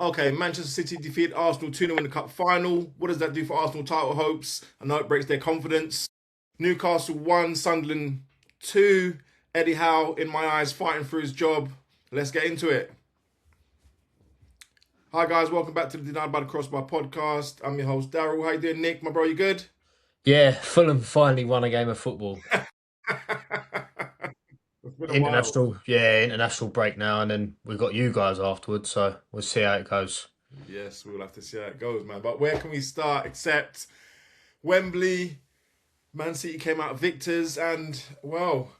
Okay, Manchester City defeat Arsenal 2-0 in the cup final. What does that do for Arsenal title hopes? I know it breaks their confidence. Newcastle 1, Sunderland 2. Eddie Howe, in my eyes, fighting for his job. Let's get into it. Hi guys, welcome back to the Denied by the Crossbar podcast. I'm your host Daryl. How you doing, Nick? My bro, you good? Yeah, Fulham finally won a game of football. It's been a while. International break now, and then we've got you guys afterwards, so we'll see how it goes. Yes, we'll have to see how it goes, man. But where can we start except Wembley? Man City came out victors, and well,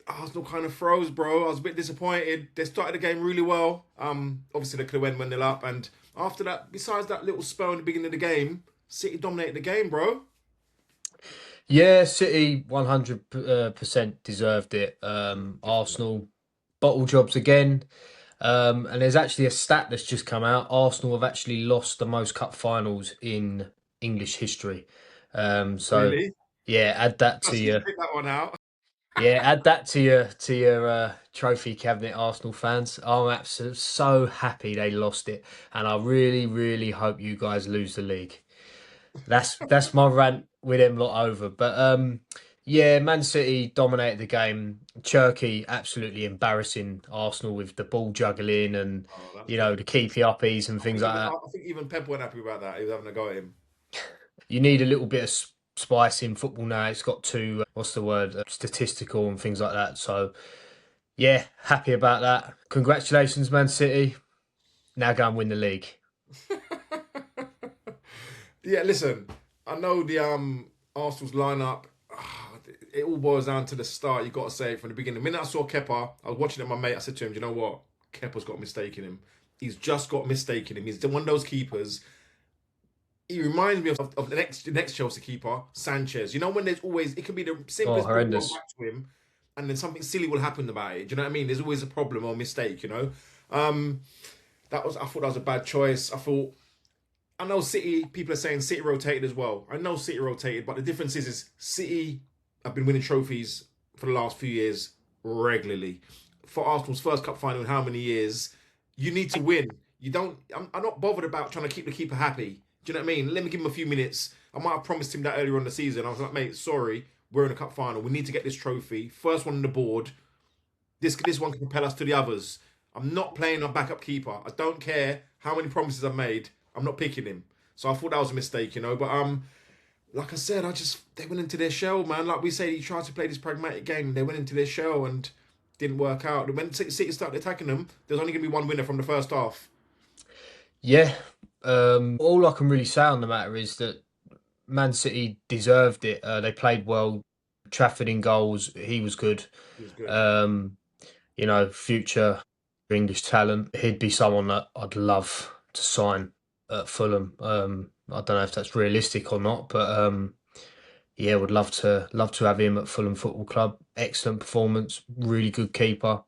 Arsenal kind of froze, bro. I was a bit disappointed. They started the game really well. Obviously they could have went 1-0 up, and after that, besides that little spell in the beginning of the game, City dominated the game, bro. Yeah, City 100% deserved it. Arsenal bottle jobs again. And there's actually a stat that's just come out. Arsenal have actually lost the most cup finals in English history. So Really? yeah, add that I to see you your pick that one out. Yeah, add that to your trophy cabinet, Arsenal fans. I'm absolutely so happy they lost it, and I really, really hope you guys lose the league. That's my rant with them lot over. But yeah, Man City dominated the game. Turkey absolutely embarrassing Arsenal with the ball juggling and Oh, that the keepy uppies and things like that. I think even Pep weren't happy about that. He was having a go at him. You need a little bit of spice in football now. It's got to what's the word, statistical and things like that. So. Yeah, happy about that. Congratulations, Man City. Now go and win the league. Yeah, listen, I know the Arsenal's lineup. It all boils down to the start. You got to say it from the beginning. The minute I saw Kepa, I was watching it. My mate, I said to him, "Do you know what? Kepa's got a mistake in him. He's just got a mistake in him. He's one of those keepers. He reminds me of the next Chelsea keeper, Sanchez. You know when there's always it can be the Oh, simplest ball going horrendous. back to him, and then something silly will happen about it. Do you know what I mean? There's always a problem or mistake. Um, I thought that was a bad choice. I know City. People are saying City rotated as well. I know City rotated, but the difference is City have been winning trophies for the last few years regularly. For Arsenal's first cup final in how many years? You need to win. You don't. I'm not bothered about trying to keep the keeper happy. Do you know what I mean? Let me give him a few minutes. I might have promised him that earlier on the season. I was like, mate, sorry, we're in a cup final. We need to get this trophy. First one on the board. This one can propel us to the others. I'm not playing a backup keeper. I don't care how many promises I've made. I'm not picking him. So I thought that was a mistake, But like I said, they went into their shell, man. Like we say, he tried to play this pragmatic game. They went into their shell and didn't work out. When City started attacking them, there's only going to be one winner from the first half. Yeah. All I can really say on the matter is that Man City deserved it. They played well. Trafford in goals, he was good. He was good. Um, future English talent. He'd be someone that I'd love to sign at Fulham. I don't know if that's realistic or not, but yeah, would love to have him at Fulham Football Club. Excellent performance, really good keeper,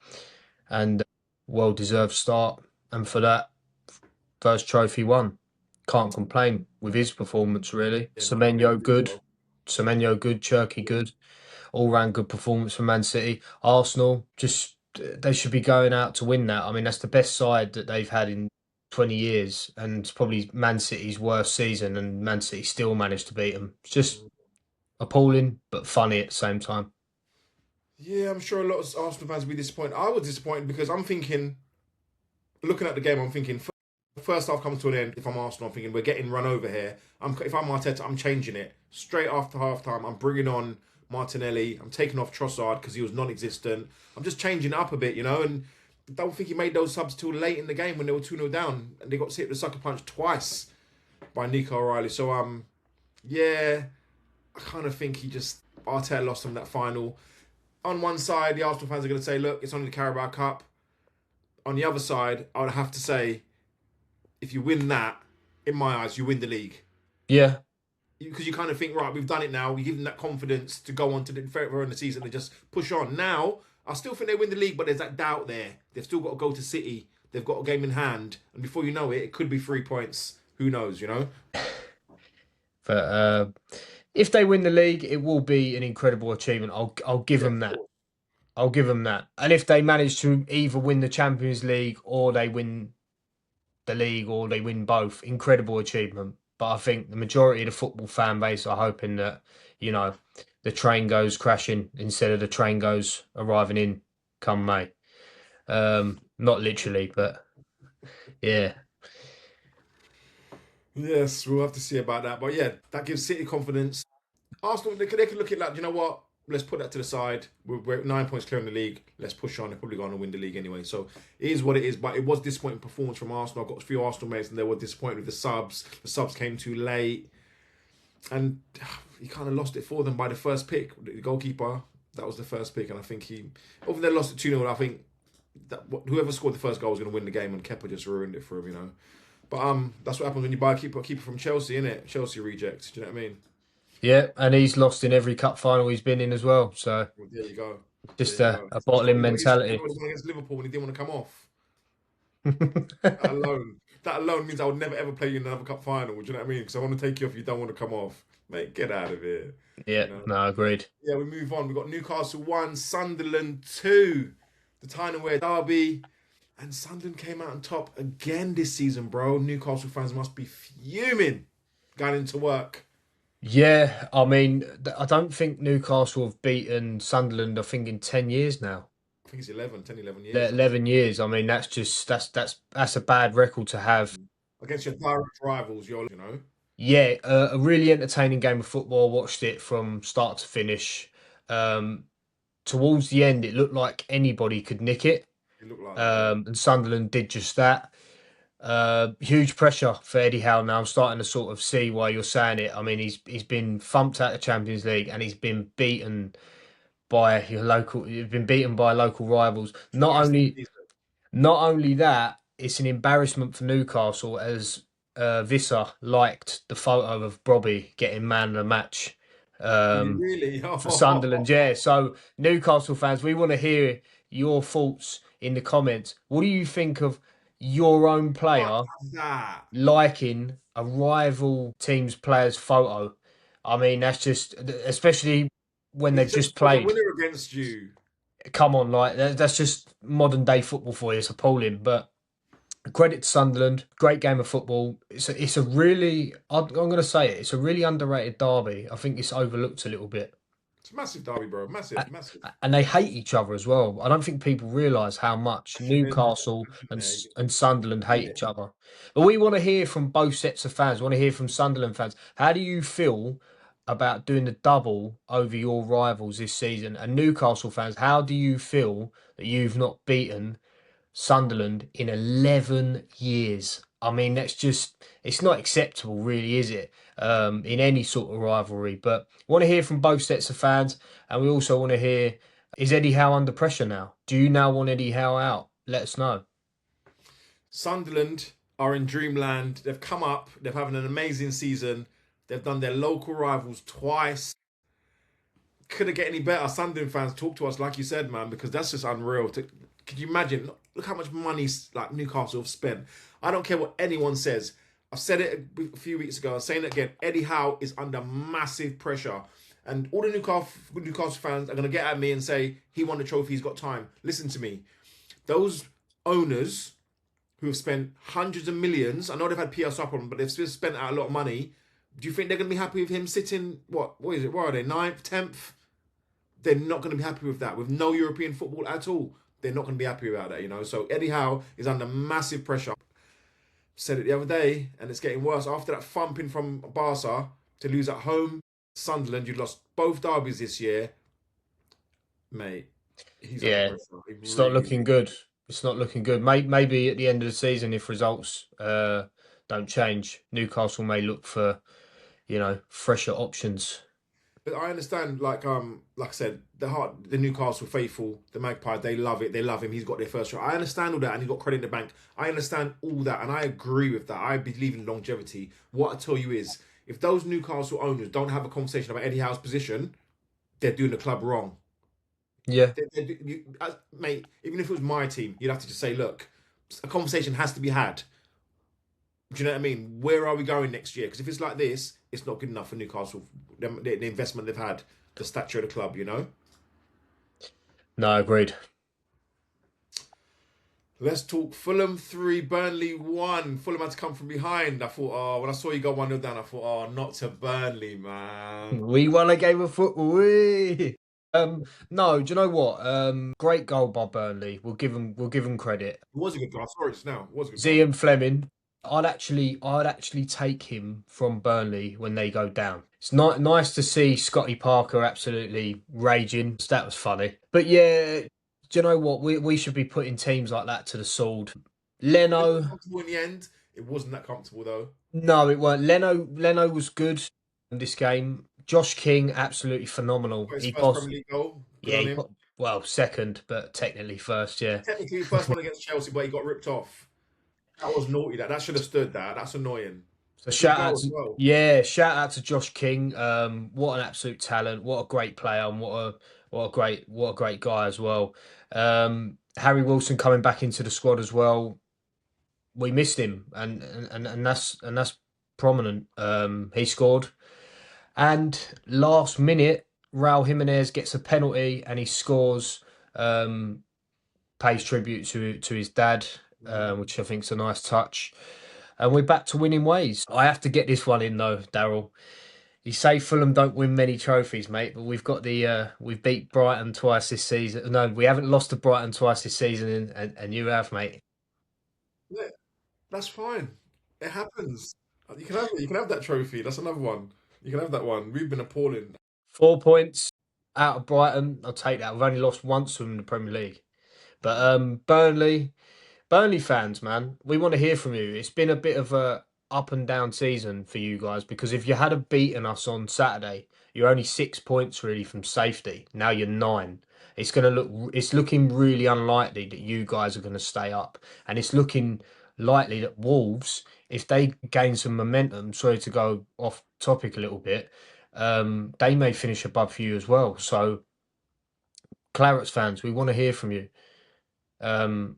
and well deserved start. And for that, first trophy won. Can't complain with his performance really. Yeah, no, I really do, bro. Semenyo good, Cherky good, all round good performance from Man City. Arsenal just they should be going out to win that. I mean that's the best side that they've had in 20 years, and it's probably Man City's worst season, and Man City still managed to beat them. It's just appalling, but funny at the same time. Yeah, I'm sure a lot of Arsenal fans will be disappointed. I was disappointed because I'm thinking, looking at the game, I'm thinking, first half comes to an end. If I'm Arsenal, I'm thinking we're getting run over here. If I'm Arteta, I'm changing it straight after half time. I'm bringing on Martinelli. I'm taking off Trossard because he was non-existent. I'm just changing it up a bit, And I don't think he made those subs till late in the game when they were 2-0 down and they got hit with a sucker punch twice by Nico O'Reilly. So yeah, I kind of think Arteta lost him that final. On one side, the Arsenal fans are going to say, look, it's only the Carabao Cup. On the other side, I would have to say, if you win that, in my eyes, you win the league. Yeah, Because you kind of think, right, we've done it now. We give them that confidence to go on to the further in the season and just push on. Now, I still think they win the league, but there's that doubt there. They've still got to go to City. They've got a game in hand. And before you know it, it could be 3 points. Who knows? but if they win the league, it will be an incredible achievement. I'll give Yeah, them of that. course. I'll give them that. And if they manage to either win the Champions League or they win the league or they win both. Incredible achievement. But I think the majority of the football fan base are hoping that, you know, the train goes crashing instead of the train goes arriving in come May. Not literally, but yeah. Yes, we'll have to see about that. But yeah, that gives City confidence. Arsenal, they could look at like, you know what? Let's put that to the side. We're 9 points clear in the league. Let's push on. They're probably going to win the league anyway. So it is what it is. But it was disappointing performance from Arsenal. I've got a few Arsenal mates and they were disappointed with the subs. The subs came too late. And he kind of lost it for them by the first pick. The goalkeeper, that was the first pick. And I think over there lost it 2-0. I think that whoever scored the first goal was going to win the game and Kepa just ruined it for him, you know. But that's what happens when you buy a keeper from Chelsea, innit? Chelsea reject. Do you know what I mean? Yeah, and he's lost in every cup final he's been in as well. So Well, there you go. There just you go. a He bottling scored mentality. the one against Liverpool when he didn't want to come off. That alone means I would never ever play you in another cup final. Do you know what I mean? Because I want to take you off. You don't want to come off, mate. Get out of here. Yeah, You know. no, agreed. Yeah, we move on. We got Newcastle 1, Sunderland 2, the Tyne-and-Wear derby, and Sunderland came out on top again this season, bro. Newcastle fans must be fuming going into work. Yeah, I mean, I don't think Newcastle have beaten Sunderland, I think, in 10 years now. I think it's 11 They're years. 11 years. I mean, that's a bad record to have. Against your direct rivals, you know. Yeah, a really entertaining game of football. Watched it from start to finish. Um, Towards the end, it looked like anybody could nick it. It looked like that, yeah. And Sunderland did just that. Huge pressure for Eddie Howe now. I'm starting to sort of see why you're saying it. I mean, he's been thumped out of Champions League and he's been beaten by your local. He's been beaten by local rivals. Twice this season. Not only that, it's an embarrassment for Newcastle as Visser liked the photo of Bobby getting man of the match. Did he Um, really? for Sunderland, yeah. So Newcastle fans, we want to hear your thoughts in the comments. What do you think of your own Fuck player that. liking a rival team's player's photo? I mean, that's just, especially when He they've just just scored a played. winner against you. Come on, like that's just modern day football for you. It's appalling, but credit to Sunderland. Great game of football. It's a really, I'm going to say it. It's a really underrated derby. I think it's overlooked a little bit. It's a massive derby, bro. Massive, massive. And they hate each other as well. I don't think people realise how much Mental, Newcastle isn't it? and Sunderland hate Yeah. each other. But we want to hear from both sets of fans. We want to hear from Sunderland fans. How do you feel about doing the double over your rivals this season? And Newcastle fans, how do you feel that you've not beaten Sunderland in 11 years? I mean, it's not acceptable, really, is it? In any sort of rivalry. But want to hear from both sets of fans. And we also want to hear, is Eddie Howe under pressure now? Do you now want Eddie Howe out? Let us know. Sunderland are in dreamland. They've come up. They're having an amazing season. They've done their local rivals twice. Could it get any better? Sunderland fans, talk to us like you said, man, because that's just unreal. Could you imagine? Look how much money like Newcastle have spent. I don't care what anyone says. I've said it a few weeks ago. I'm saying it again. Eddie Howe is under massive pressure. And all the Newcastle fans are going to get at me and say, he won the trophy, he's got time. Listen to me. Those owners who have spent hundreds of millions, I know they've had PSR problems, but they've still spent out a lot of money. Do you think they're going to be happy with him sitting, what is it? Where are they? 9th, 10th? They're not going to be happy with that. With no European football at all. They're not going to be happy about that, you know. So Eddie Howe is under massive pressure. Said it the other day, and it's getting worse. After that thumping from Barca to lose at home, Sunderland, you lost both derbies this year. Mate, he's under Yeah, pressure. He it's not really looking is. good. It's not looking good. Maybe at the end of the season, if results don't change, Newcastle may look for, fresher options. But I understand, like I said, the Newcastle faithful, the Magpie, they love it. They love him. He's got their first shot. I understand all that, and he's got credit in the bank. I understand all that, and I agree with that. I believe in longevity. What I tell you is, if those Newcastle owners don't have a conversation about Eddie Howe's position, they're doing the club wrong. Yeah, Mate, even if it was my team, you'd have to just say, look, a conversation has to be had. Do you know what I mean? Where are we going next year? Because if it's like this, it's not good enough for Newcastle. The investment they've had, the stature of the club, you know? no, agreed. Let's talk Fulham 3, Burnley 1. Fulham had to come from behind. I thought, oh, when I saw you go 1-0 down, I thought, oh, not to Burnley, man. We won a game of football. Whee! No, do you know what? Great goal by Burnley. We'll give them credit. It was a good goal. I saw it just now. It was a good goal. Zian Fleming. I'd actually take him from Burnley when they go down. It's not nice to see Scotty Parker absolutely raging. That was funny. But yeah, do you know what? We should be putting teams like that to the sword. It was Leno, comfortable in the end. It wasn't that comfortable, though. no, it weren't. Leno was good in this game. Josh King, absolutely phenomenal. Got his He first bossed. Premier League goal. Good Yeah, on him. well, second, but technically first. Yeah. Technically, first one against Chelsea, but he got ripped off. That was naughty. That should have stood that. That's annoying. So Good goal as well. shout out to Josh King. What an absolute talent! What a great player, and what a great guy as well. Harry Wilson coming back into the squad as well. We missed him, and that's prominent. He scored, and last minute, Raul Jimenez gets a penalty, and he scores. Pays tribute to his dad, which I think is a nice touch. And we're back to winning ways. I have to get this one in though, Daryl. You say Fulham don't win many trophies, mate, but we've beat Brighton twice this season. No, we haven't lost to Brighton twice this season, and you have, mate. Yeah, that's fine. It happens. You can have it. You can have that trophy. That's another one. You can have that one. We've been appalling. 4 points out of Brighton. I'll take that. We've only lost once in the Premier League. But Burnley fans, man, we want to hear from you. It's been a bit of a up and down season for you guys because if you had have beaten us on Saturday, you're only 6 points really from safety. Now you're nine. It's looking really unlikely that you guys are going to stay up, and it's looking likely that Wolves, if they gain some momentum, sorry to go off topic a little bit, they may finish above you as well. So, Clarets fans, we want to hear from you. Um,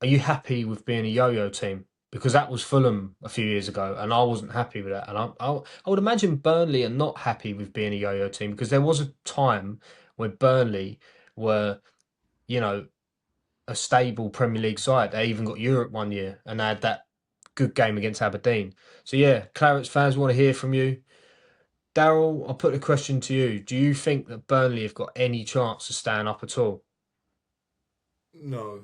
are you happy with being a yo-yo team? Because that was Fulham a few years ago, and I wasn't happy with that. And I would imagine Burnley are not happy with being a yo-yo team because there was a time where Burnley were, you know, a stable Premier League side. They even got Europe one year, and they had that good game against Aberdeen. So yeah, Clarets fans want to hear from you. Daryl, I'll put the question to you. Do you think that Burnley have got any chance to stand up at all? No,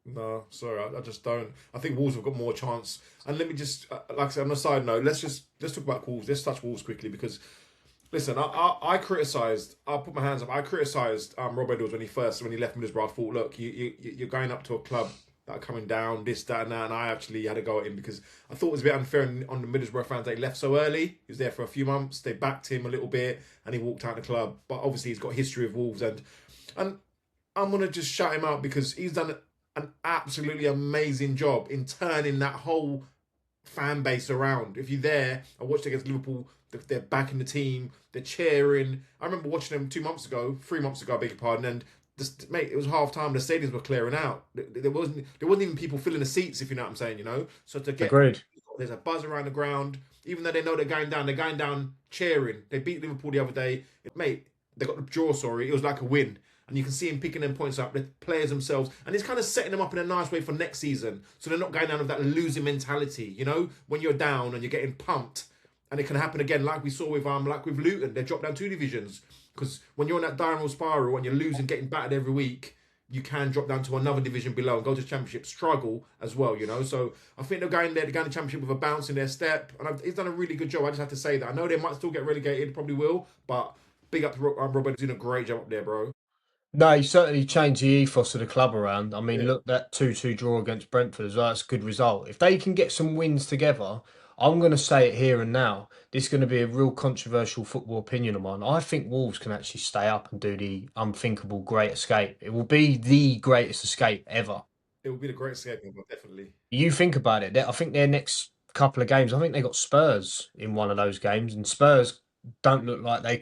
no, sorry, I just don't. I think Wolves have got more chance. And let me just, like I said, on a side note, let's talk about Wolves. Let's touch Wolves quickly because listen, I criticised. I'll put my hands up. I criticised Rob Edwards when he left Middlesbrough. I thought, look, you're going up to a club that are coming down, this, that, and that. And I actually had a go at him because I thought it was a bit unfair on the Middlesbrough fans. They left so early. He was there for a few months. They backed him a little bit, and he walked out of the club. But obviously, he's got a history of Wolves, and I'm gonna just shout him out because he's done an absolutely amazing job in turning that whole fan base around. If you're there, I watched against Liverpool. They're backing the team. They're cheering. I remember watching them 3 months ago. I beg your pardon. And just, mate, it was half time. The stadiums were clearing out. There wasn't even people filling the seats. If you know what I'm saying, you know. So to get Agreed. there's a buzz around the ground. Even though they know they're going down, cheering. They beat Liverpool the other day, mate. They got the draw. Sorry, it was like a win. And you can see him picking them points up, the players themselves. And it's kind of setting them up in a nice way for next season. So they're not going down with that losing mentality, you know? When you're down and you're getting pumped. And it can happen again, like we saw with Luton. They dropped down 2 divisions. Because when you're on that downward spiral and you're losing, getting battered every week, you can drop down to another division below and go to the championship, struggle as well, you know? So I think they're going to the championship with a bounce in their step. And he's done a really good job. I just have to say that. I know they might still get relegated, probably will. But big up to Robert, doing a great job up there, bro. No, he certainly changed the ethos of the club around. I mean, Yeah. look, that 2-2 draw against Brentford as well, that's a good result. If they can get some wins together, I'm going to say it here and now. This is going to be a real controversial football opinion of mine. I think Wolves can actually stay up and do the unthinkable great escape. It will be the greatest escape ever. It would be the great escape, definitely. You think about it. I think their next couple of games, I think they got Spurs in one of those games, and Spurs don't look like they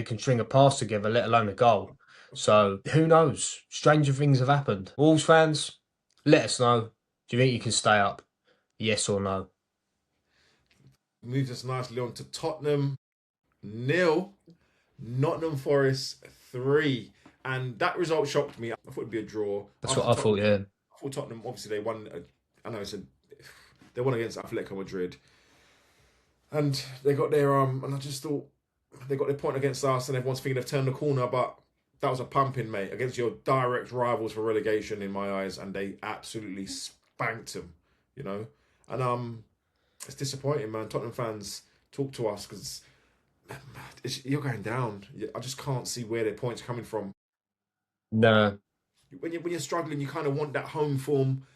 can string a pass together, let alone a goal. So who knows? Stranger things have happened. Wolves fans, let us know. Do you think you can stay up? Yes or no? Moves us nicely on to Tottenham 0, Nottingham Forest 3. And that result shocked me. I thought it'd be a draw. That's what I thought. Yeah. thought Tottenham, obviously, they won. I know they won against Atletico Madrid, and they got their and I just thought they got their point against us, and everyone's thinking they've turned the corner, but that was a pumping, mate, against your direct rivals for relegation in my eyes, and they absolutely spanked them, you know. And it's disappointing, man. Tottenham fans, talk to us because you're going down. I just can't see where their points are coming from. No. When you're struggling, you kind of want that home form.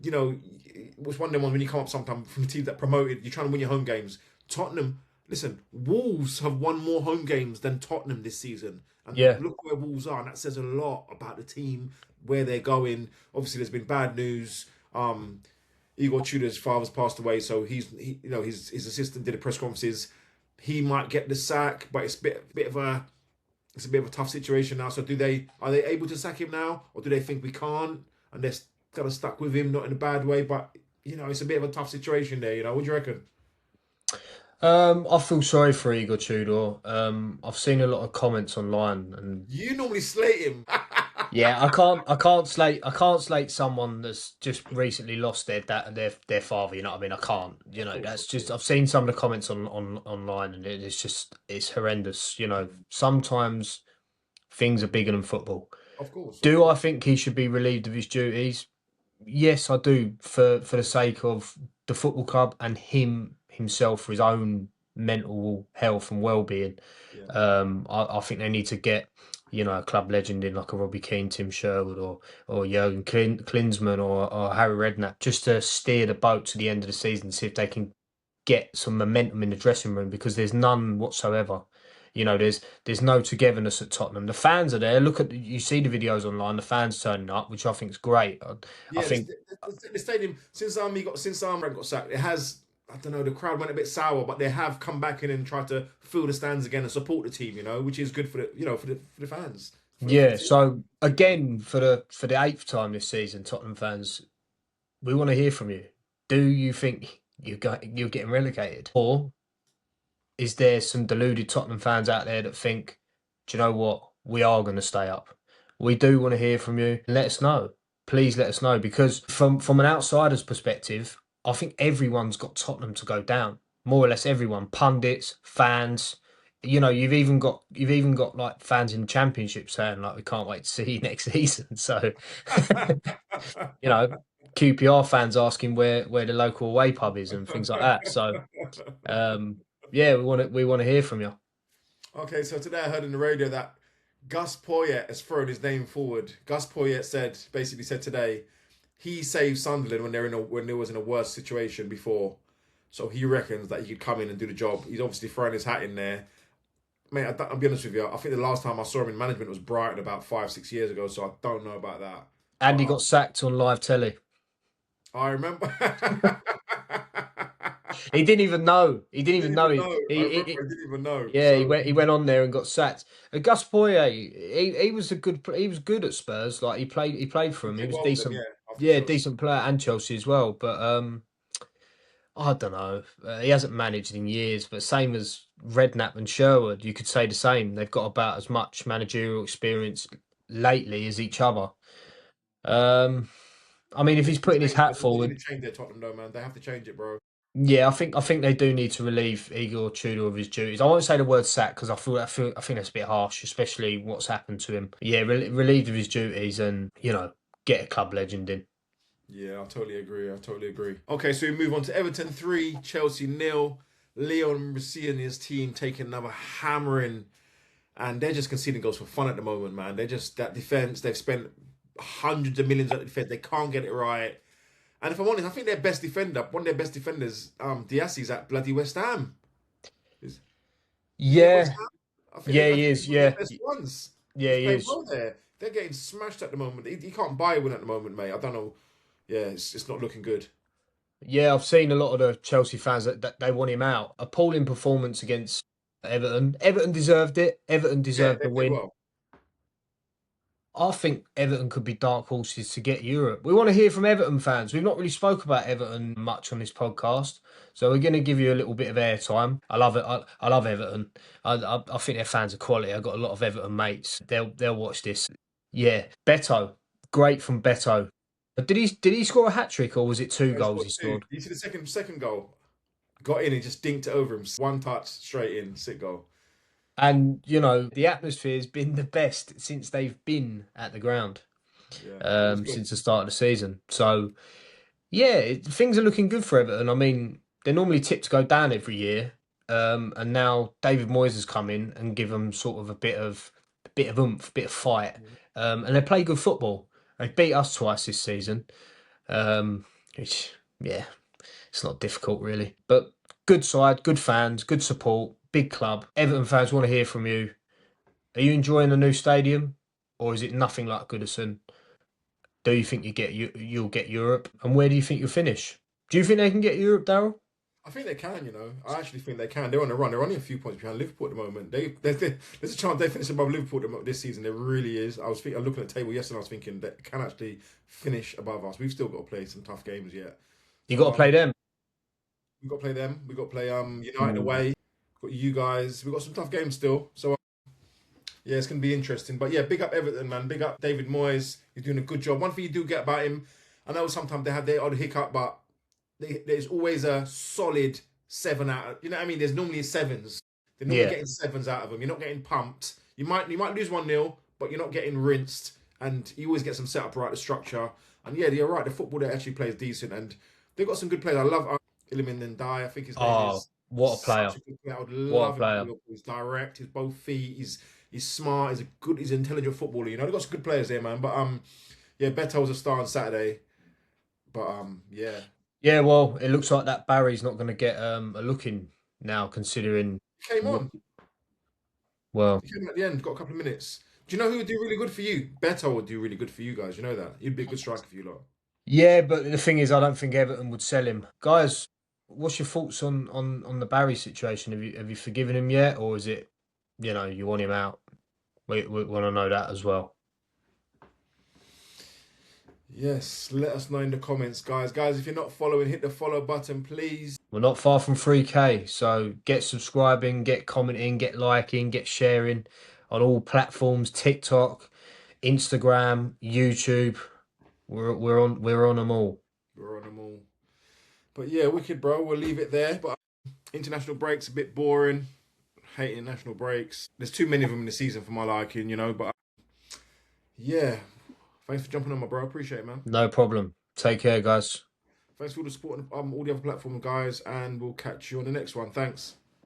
You know, it was one of them ones when you come up sometimes from a team that promoted. You're trying to win your home games. Tottenham, listen, Wolves have won more home games than Tottenham this season. And Yeah. look where Wolves are, and that says a lot about the team, where they're going. Obviously, there's been bad news. Igor Tudor's father's passed away, so his assistant did a press conferences. He might get the sack, but it's a bit of a tough situation now. So are they able to sack him now, or do they think we can't and they're kind of stuck with him, not in a bad way, but it's a bit of a tough situation there. What do you reckon? I feel sorry for Igor Tudor. I've seen a lot of comments online, and You normally slate him. yeah, I can't slate someone that's just recently lost their father. You know what I mean? I can't. You know, that's just I've seen some of the comments on online, and it's horrendous. You know, sometimes things are bigger than football. Of course. Do I think he should be relieved of his duties? Yes, I do. For the sake of the football club and himself, for his own mental health and well-being. Yeah. I think they need to get a club legend in like a Robbie Keane, Tim Sherwood, or Jurgen Klinsmann or Harry Redknapp, just to steer the boat to the end of the season, see if they can get some momentum in the dressing room, because there's none whatsoever. There's no togetherness at Tottenham. The fans are there. You see the videos online. The fans turning up, which I think is great. I Yeah, think the stadium since Brent got sacked, it has, I don't know, the crowd went a bit sour, but they have come back in and tried to fill the stands again and support the team, which is good for the fans. yeah. So again, for the 8th time this season, Tottenham fans, we want to hear from you. Do you think you're getting relegated, or is there some deluded Tottenham fans out there that think, do you know what, we are going to stay up? We do want to hear from you. Let us know. Please let us know, because from an outsider's perspective, I think everyone's got Tottenham to go down. More or less everyone, pundits, fans. You've even got like fans in the Championship saying like we can't wait to see you next season. So, QPR fans asking where the local away pub is and things like that. So, yeah, we want to hear from you. Okay, so today I heard on the radio that Gus Poyet has thrown his name forward. Gus Poyet basically said today he saved Sunderland when they was in a worse situation before. So he reckons that he could come in and do the job. He's obviously throwing his hat in there. Mate, I'll be honest with you. I think the last time I saw him in management was Brighton about 5-6 years ago. So I don't know about that. And he got sacked on live telly. I remember. He didn't even know. He didn't even know. I didn't even know. Yeah, so he went on there and got sacked. Gus Poyet, he was good at Spurs. Like he played for him. He was decent. Decent player, and Chelsea as well. But I don't know. He hasn't managed in years. But same as Redknapp and Sherwood, you could say the same. They've got about as much managerial experience lately as each other. I mean, if he's putting his hat forward, they change their Tottenham though, man. They have to change it, bro. Yeah, I think they do need to relieve Igor Tudor of his duties. I won't say the word sack because I think that's a bit harsh, especially what's happened to him. Yeah, relieved of his duties and get a club legend in. Yeah, I totally agree. Okay, so we move on to Everton 3, Chelsea 0. Leon Rossi and his team taking another hammering, and they're just conceding goals for fun at the moment, man. They're just that defense. They've spent hundreds of millions at the defense. They can't get it right. And if I'm honest, I think one of their best defenders, Diassi's at bloody West Ham. Yeah. He is. Yeah. Best ones. Yeah, he is. Well there. They're getting smashed at the moment. He can't buy a win at the moment, mate. I don't know. Yeah, it's not looking good. Yeah, I've seen a lot of the Chelsea fans that they want him out. Appalling performance against Everton. Everton deserved it. Everton deserved the win. Well. I think Everton could be dark horses to get Europe. We want to hear from Everton fans. We've not really spoke about Everton much on this podcast, so we're going to give you a little bit of airtime. I love it. I love Everton. I think their fans are quality. I've got a lot of Everton mates. They'll watch this. Yeah, Beto, great from Beto. But did he score a hat trick or was it two No, he goals scored he two. scored? You see the second goal? Got in and just dinked it over him. One touch, straight in, sick goal. And the atmosphere has been the best since they've been at the ground, Yeah, it was good. since the start of the season. So yeah, things are looking good for Everton. I mean, they're normally tipped to go down every year, and now David Moyes has come in and give them sort of a bit of oomph, a bit of fight, and they play good football. They beat us twice this season, which yeah, it's not difficult really, but good side, good fans, good support, big club. Everton fans want to hear from you. Are you enjoying the new stadium, or is it nothing like Goodison? Do you think you'll get Europe, and where do you think you'll finish? Do you think they can get Europe, Daryl? I think they can, you know. I actually think they can. They're on the run. They're only a few points behind Liverpool at the moment. There's a chance they finish above Liverpool this season. There really is. I was looking at the table yesterday. I was thinking they can actually finish above us. We've still got to play some tough games yet. You So got to play them. we've got to play them. We've got to play United Mm. away. We've got you guys. We've got some tough games still. So yeah, it's gonna be interesting. But yeah, big up Everton, man. Big up David Moyes. He's doing a good job. One thing you do get about him, I know sometimes they have their odd hiccup, but there's always a solid 7 out of, you know what I mean? There's normally sevens. They're normally Yeah, getting sevens out of them. You're not getting pumped. You might lose 1-0, but you're not getting rinsed. And you always get some setup right, the structure. And yeah, you're right. The football they actually play is decent, and they've got some good players. I love Iliman Ndiaye. I think his name oh, is. what a player! Such a good player. I would What a love him at player! Liverpool. He's direct. He's both feet. He's smart. He's an intelligent footballer. You know, they've got some good players there, man. But yeah, Beto was a star on Saturday. But yeah, Yeah, well, it looks like that Barry's not going to get a look in now, considering. he came on. Well, He came at the end. Got a couple of minutes. Do you know who would do really good for you? Beto would do really good for you guys. You know that. He'd be a good striker for you lot. yeah, but the thing is, I don't think Everton would sell him. Guys, what's your thoughts on the Barry situation? Have you forgiven him yet, or is it, you want him out? We want to know that as well. Yes, let us know in the comments, guys. Guys, if you're not following, hit the follow button, please. We're not far from 3K, so get subscribing, get commenting, get liking, get sharing on all platforms: TikTok, Instagram, YouTube. We're on them all. We're on them all. But yeah, wicked, bro. We'll leave it there. But international breaks a bit boring. Hate international breaks. There's too many of them in the season for my liking, you know. But yeah, thanks for jumping on, my bro. Appreciate it, man. No problem. Take care, guys. Thanks for all the support on all the other platforms, guys, and we'll catch you on the next one. Thanks.